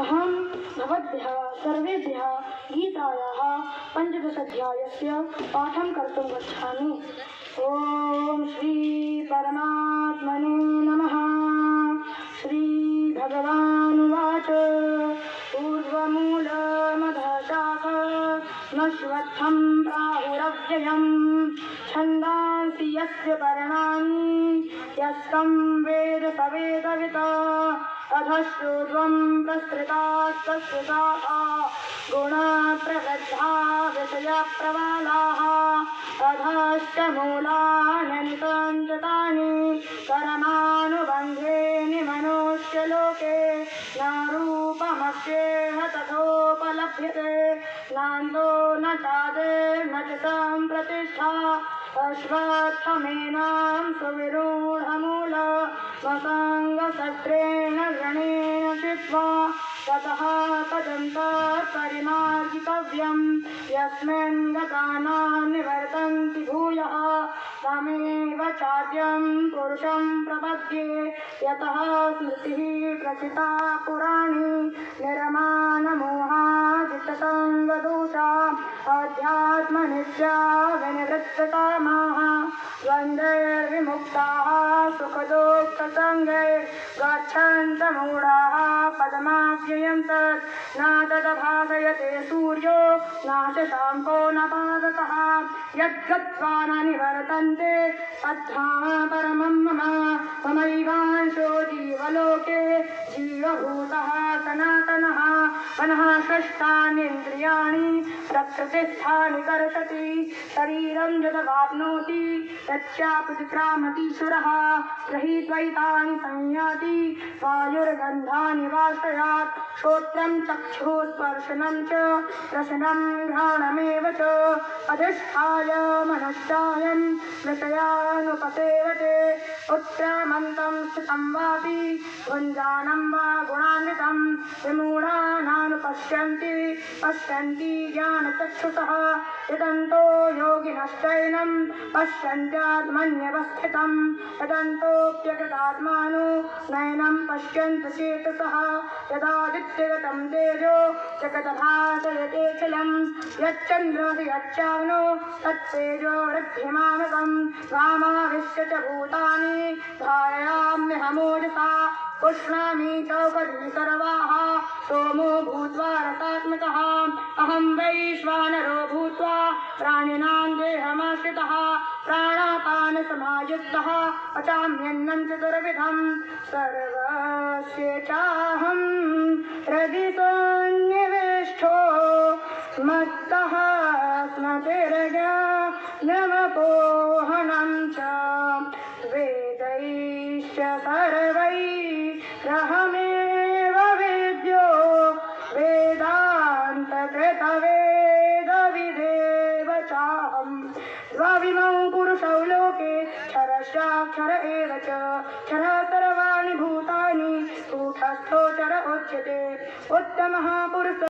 अहं भवद्भ्यः सर्वेभ्यः गीतायाः 15 अध्यायस्य पाठं कर्तुं गच्छामि। ॐ श्री परमात्मने नमः। श्रीभगवानुवाच ऊर्ध्वमूलमधःशाखमश्वत्थं प्राहुरव्ययम् छन्दांसि यस्य पर्णानि यस्तं वेद स वेदवित् अधश्चोर्ध्वं प्रसृतास्तस्यताः गुणप्रवृद्धा विषयप्रवालाः अधश्च मूलानि निसञ्चितानि कर्मानुबन्धेन मनुष्यलोके न रूपमस्येह तथोपलभ्यते नान्तो न चादिर्न च सम्प्रतिष्ठा अश्वत्थमेनां सुविरूढमूलमसङ्गशस्त्रेण ऋणेन चित्वा ततः पदं तत्परिमार्जितव्यं यस्मिन् गता न निवर्तन्ति भूयः तमेव चाद्यं पुरुषं प्रपद्ये यतः स्मृतिः प्रचिता पुराणी निर्माणमोहाजितसङ्गदोषा अध्यात्मनित्या विनिवृत्तकामाः द्वन्द्वैर्विमुक्ताः सुखदुःखसङ्गैः गच्छन्तः मूढाः पदमाव्ययं तत् न तदभासयते सूर्यो न शशाङ्को न पावकः यद्गत्वा न निवर्तन्ते तद्धाम परमं मम ममैवांशो जीवलोके जीवभूतः सनातनः मनः षष्ठानीन्द्रियाणि प्रकृतिस्थानि कर्षति शरीरं यदवाप्नोति तच्चाप्युत्क्रामतीश्वरः गृहीत्वैतानि संयाति वायुर्गन्धानि वाश्रयात् श्रोत्रं चक्षुः स्पर्शनं च रसनं घ्राणमेव च अधिष्ठाय मनश्चायं विषयानुपसेवते उत्क्रामन्तं स्थितं वापि भुञ्जानं वा गुणान्वितं विमूढानानुपश्यन्ति पश्यन्ति ज्ञानचक्षुषः यदन्तो योगिनश्चैनं पश्यन्त्यात्मन्यवस्थितं यदन्तोऽप्यकृतात्मानो नैनं पश्यन्ति चेतसः यदादित्यगतं तेजो जगद्भासयतेऽखिलं यच्चन्द्रमसि यच्चाग्नो तत्तेजो वृद्धिमामकं वामाविश्य च भूतानि धारयाम्यहमोजसा पुष्णामि चौकटी सर्वाः सोमो भूत्वा रसात्मकः अहं वैश्वानरो भूत्वा प्राणिनां देहमाश्रितः प्राणापानसमायुक्तः पचाम्यन्नं चतुर्विधं सर्वस्य चाहं हृदि सन्निविष्टो मत्तः स्मृतिर्ज्ञानमपोहनं च वेदैश्च सर्वैरहमेव वेद्यो वेदान्तकृतवेदविदेव चाहं द्वाविमौ पुरुषौ लोके क्षरश्चाक्षर एव च क्षरः सर्वाणि भूतानि कूटस्थो चर उच्यते उत्तमः पुरुषः